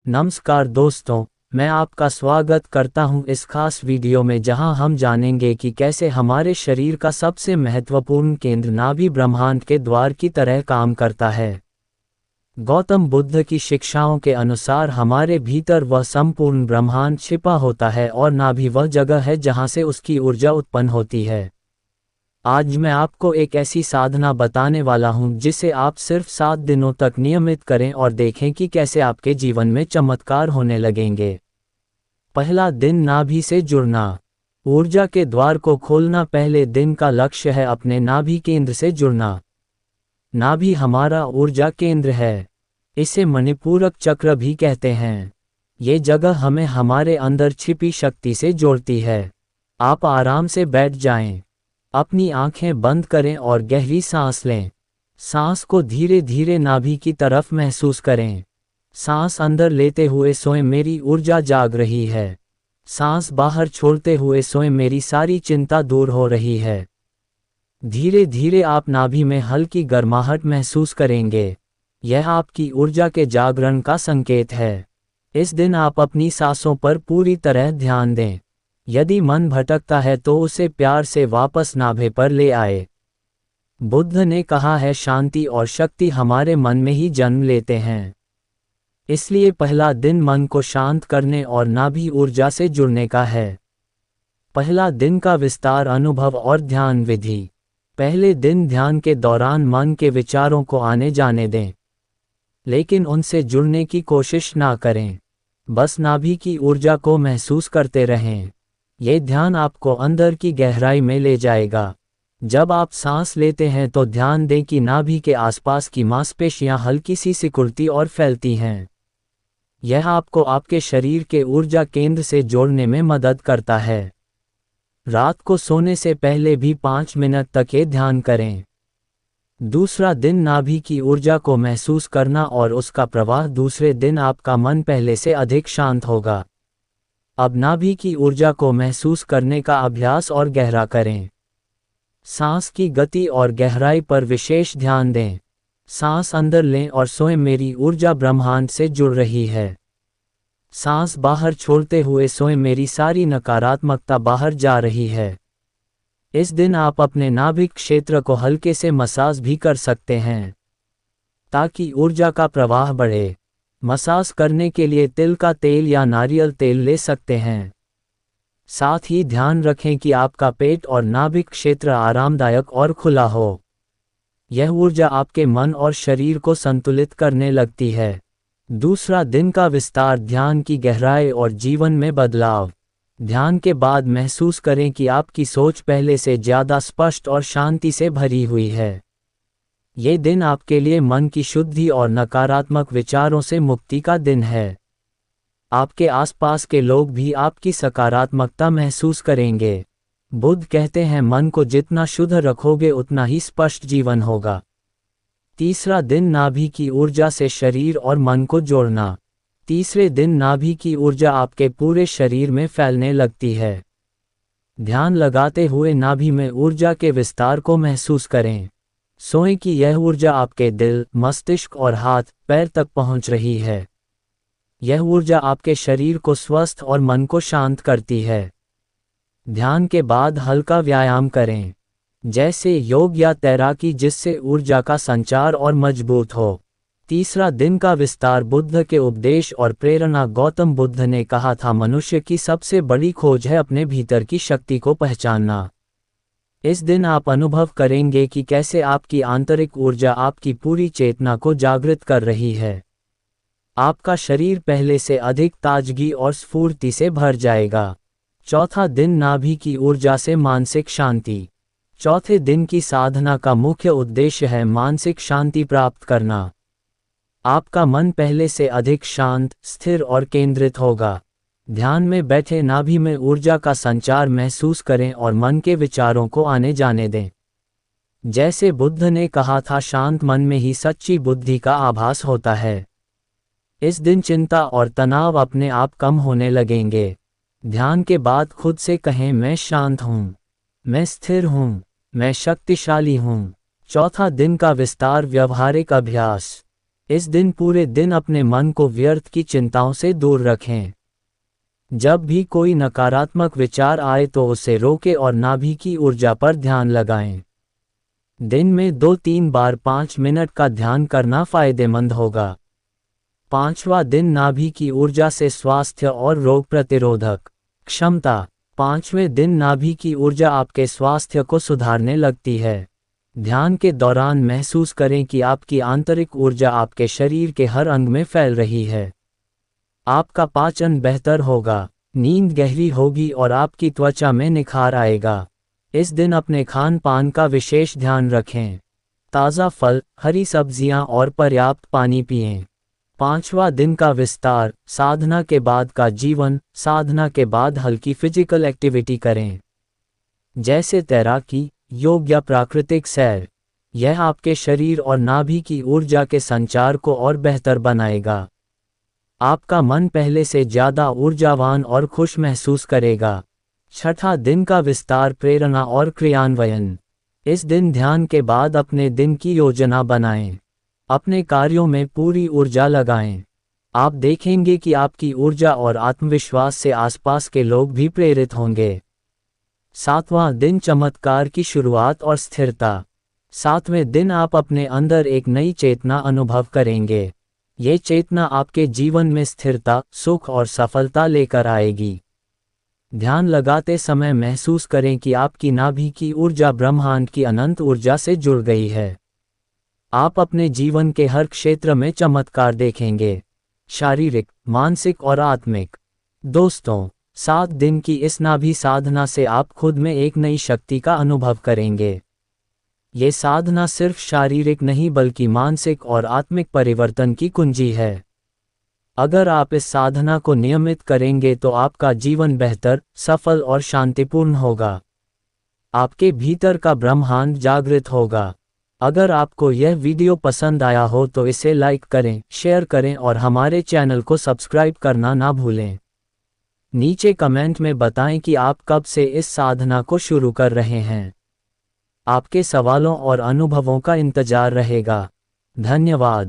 नमस्कार दोस्तों, मैं आपका स्वागत करता हूं इस खास वीडियो में जहां हम जानेंगे कि कैसे हमारे शरीर का सबसे महत्वपूर्ण केंद्र नाभि ब्रह्मांड के द्वार की तरह काम करता है। गौतम बुद्ध की शिक्षाओं के अनुसार हमारे भीतर वह संपूर्ण ब्रह्मांड छिपा होता है और नाभि वह जगह है जहां से उसकी ऊर्जा उत्पन्न होती है। आज मैं आपको एक ऐसी साधना बताने वाला हूं जिसे आप सिर्फ 7 दिनों तक नियमित करें और देखें कि कैसे आपके जीवन में चमत्कार होने लगेंगे। पहला दिन नाभि से जुड़ना। ऊर्जा के द्वार को खोलना पहले दिन का लक्ष्य है अपने नाभि केंद्र से जुड़ना। नाभि हमारा ऊर्जा केंद्र है। इसे मणिपूरक चक्र भी कहते हैं। ये जगह हमें हमारे अंदर छिपी शक्ति से जोड़ती है। आप आराम से बैठ जाएं। अपनी आंखें बंद करें और गहरी सांस लें। सांस को धीरे धीरे नाभि की तरफ महसूस करें। सांस अंदर लेते हुए सोएं, मेरी ऊर्जा जाग रही है। सांस बाहर छोड़ते हुए सोएं, मेरी सारी चिंता दूर हो रही है। धीरे धीरे आप नाभि में हल्की गर्माहट महसूस करेंगे। यह आपकी ऊर्जा के जागरण का संकेत है। इस दिन आप अपनी सांसों पर पूरी तरह ध्यान दें। यदि मन भटकता है तो उसे प्यार से वापस नाभि पर ले आए। बुद्ध ने कहा है, शांति और शक्ति हमारे मन में ही जन्म लेते हैं। इसलिए पहला दिन मन को शांत करने और नाभि ऊर्जा से जुड़ने का है। पहला दिन का विस्तार अनुभव और ध्यान विधि। पहले दिन ध्यान के दौरान मन के विचारों को आने जाने दें, लेकिन उनसे जुड़ने की कोशिश ना करें। बस नाभि की ऊर्जा को महसूस करते रहें। ये ध्यान आपको अंदर की गहराई में ले जाएगा। जब आप सांस लेते हैं तो ध्यान दें कि नाभि के आसपास की मांसपेशियां हल्की सी सिकुड़ती और फैलती हैं। यह आपको आपके शरीर के ऊर्जा केंद्र से जोड़ने में मदद करता है। रात को सोने से पहले भी 5 मिनट तक ये ध्यान करें। दूसरा दिन नाभि की ऊर्जा को महसूस करना और उसका प्रवाह। दूसरे दिन आपका मन पहले से अधिक शांत होगा। अब नाभि की ऊर्जा को महसूस करने का अभ्यास और गहरा करें। सांस की गति और गहराई पर विशेष ध्यान दें। सांस अंदर लें और सोएं, मेरी ऊर्जा ब्रह्मांड से जुड़ रही है। सांस बाहर छोड़ते हुए सोएं, मेरी सारी नकारात्मकता बाहर जा रही है। इस दिन आप अपने नाभिक क्षेत्र को हल्के से मसाज भी कर सकते हैं ताकि ऊर्जा का प्रवाह बढ़े। मसाज करने के लिए तिल का तेल या नारियल तेल ले सकते हैं। साथ ही ध्यान रखें कि आपका पेट और नाभिक क्षेत्र आरामदायक और खुला हो। यह ऊर्जा आपके मन और शरीर को संतुलित करने लगती है। दूसरा दिन का विस्तार, ध्यान की गहराई और जीवन में बदलाव। ध्यान के बाद महसूस करें कि आपकी सोच पहले से ज़्यादा स्पष्ट और शांति से भरी हुई है। ये दिन आपके लिए मन की शुद्धि और नकारात्मक विचारों से मुक्ति का दिन है। आपके आसपास के लोग भी आपकी सकारात्मकता महसूस करेंगे। बुद्ध कहते हैं, मन को जितना शुद्ध रखोगे उतना ही स्पष्ट जीवन होगा। तीसरा दिन नाभि की ऊर्जा से शरीर और मन को जोड़ना। तीसरे दिन नाभि की ऊर्जा आपके पूरे शरीर में फैलने लगती है। ध्यान लगाते हुए नाभि में ऊर्जा के विस्तार को महसूस करें। सोएं कि यह ऊर्जा आपके दिल, मस्तिष्क और हाथ पैर तक पहुंच रही है। यह ऊर्जा आपके शरीर को स्वस्थ और मन को शांत करती है। ध्यान के बाद हल्का व्यायाम करें, जैसे योग या तैराकी, जिससे ऊर्जा का संचार और मजबूत हो। तीसरा दिन का विस्तार, बुद्ध के उपदेश और प्रेरणा। गौतम बुद्ध ने कहा था, मनुष्य की सबसे बड़ी खोज है अपने भीतर की शक्ति को पहचानना। इस दिन आप अनुभव करेंगे कि कैसे आपकी आंतरिक ऊर्जा आपकी पूरी चेतना को जागृत कर रही है। आपका शरीर पहले से अधिक ताजगी और स्फूर्ति से भर जाएगा। चौथा दिन, नाभि की ऊर्जा से मानसिक शांति। चौथे दिन की साधना का मुख्य उद्देश्य है मानसिक शांति प्राप्त करना। आपका मन पहले से अधिक शांत, स्थिर और केंद्रित होगा। ध्यान में बैठे नाभि में ऊर्जा का संचार महसूस करें और मन के विचारों को आने जाने दें। जैसे बुद्ध ने कहा था, शांत मन में ही सच्ची बुद्धि का आभास होता है। इस दिन चिंता और तनाव अपने आप कम होने लगेंगे। ध्यान के बाद खुद से कहें, मैं शांत हूँ, मैं स्थिर हूँ, मैं शक्तिशाली हूँ। चौथा दिन का विस्तार, व्यवहारिक अभ्यास। इस दिन पूरे दिन अपने मन को व्यर्थ की चिंताओं से दूर रखें। जब भी कोई नकारात्मक विचार आए तो उसे रोकें और नाभि की ऊर्जा पर ध्यान लगाएं। दिन में 2-3 बार 5 मिनट का ध्यान करना फायदेमंद होगा। 5वां दिन नाभि की ऊर्जा से स्वास्थ्य और रोग प्रतिरोधक क्षमता। 5वें दिन नाभि की ऊर्जा आपके स्वास्थ्य को सुधारने लगती है। ध्यान के दौरान महसूस करें कि आपकी आंतरिक ऊर्जा आपके शरीर के हर अंग में फैल रही है। आपका पाचन बेहतर होगा, नींद गहरी होगी और आपकी त्वचा में निखार आएगा। इस दिन अपने खान पान का विशेष ध्यान रखें। ताज़ा फल, हरी सब्जियां और पर्याप्त पानी पिएं। 5वां दिन का विस्तार, साधना के बाद का जीवन। साधना के बाद हल्की फिजिकल एक्टिविटी करें, जैसे तैराकी, योग या प्राकृतिक सैर। यह आपके शरीर और नाभि की ऊर्जा के संचार को और बेहतर बनाएगा। आपका मन पहले से ज़्यादा ऊर्जावान और खुश महसूस करेगा। 6वां दिन का विस्तार, प्रेरणा और क्रियान्वयन। इस दिन ध्यान के बाद अपने दिन की योजना बनाएं। अपने कार्यों में पूरी ऊर्जा लगाएं। आप देखेंगे कि आपकी ऊर्जा और आत्मविश्वास से आसपास के लोग भी प्रेरित होंगे। 7वां दिन, चमत्कार की शुरुआत और स्थिरता। 7वें दिन आप अपने अंदर एक नई चेतना अनुभव करेंगे। ये चेतना आपके जीवन में स्थिरता, सुख और सफलता लेकर आएगी। ध्यान लगाते समय महसूस करें कि आपकी नाभि की ऊर्जा ब्रह्मांड की अनंत ऊर्जा से जुड़ गई है। आप अपने जीवन के हर क्षेत्र में चमत्कार देखेंगे, शारीरिक, मानसिक और आत्मिक। दोस्तों, 7 दिन की इस नाभि साधना से आप खुद में एक नई शक्ति का अनुभव करेंगे। ये साधना सिर्फ शारीरिक नहीं बल्कि मानसिक और आत्मिक परिवर्तन की कुंजी है। अगर आप इस साधना को नियमित करेंगे तो आपका जीवन बेहतर, सफल और शांतिपूर्ण होगा। आपके भीतर का ब्रह्मांड जागृत होगा। अगर आपको यह वीडियो पसंद आया हो तो इसे लाइक करें, शेयर करें और हमारे चैनल को सब्सक्राइब करना ना भूलें। नीचे कमेंट में बताएं कि आप कब से इस साधना को शुरू कर रहे हैं। आपके सवालों और अनुभवों का इंतजार रहेगा। धन्यवाद।